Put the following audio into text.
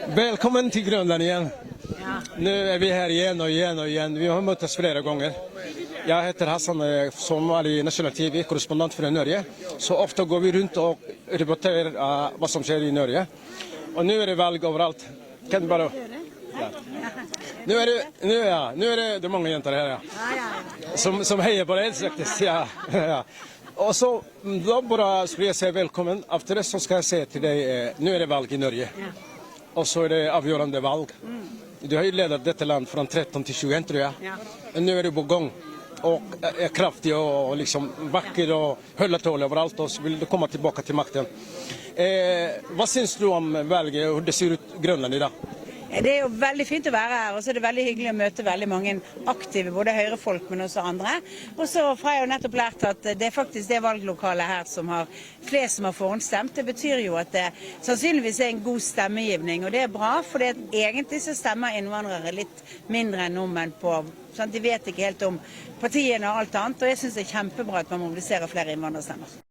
Välkommen till Grönland igen. Ja. Nu är vi här igen och igen och igen. Vi har mötts flera gånger. Jag heter Hassan, som är i National TV, korrespondent för Norge. Så ofta går vi runt och rapporterar vad som sker i Norge. Och nu är det valg överallt. Kan du bara... Ja. Nu är det många jäntor här, som hejar på det faktiskt. Ja. Och så då bara skulle jag säga välkommen. Efter det så ska jag säga till dig, nu är det valg i Norge. Och så är det avgörande valg. Du har ju ledat detta land från 13 till 21 tror jag. Och nu är du på gång. Och är kraftig och liksom vacker och håller tål överallt. Och så vill du komma tillbaka till makten. Vad syns du om valget och hur det ser ut i Grönland idag? Det er jo veldig fint å være her, og så er det veldig hyggelig å møte veldig mange aktive, både høyrefolk, men også andre. Og så har jeg jo nettopp lært at det er faktisk det valglokalet her som har flest som har forhåndsstemt. Det betyr jo at det sannsynligvis er en god stemmegivning, og det er bra, for egentlig så stemmer innvandrere litt mindre enn nordmenn på, sånn at de vet ikke helt om partiene og alt annet, og jeg synes det er kjempebra at man mobiliserer flere innvandrerstemmer.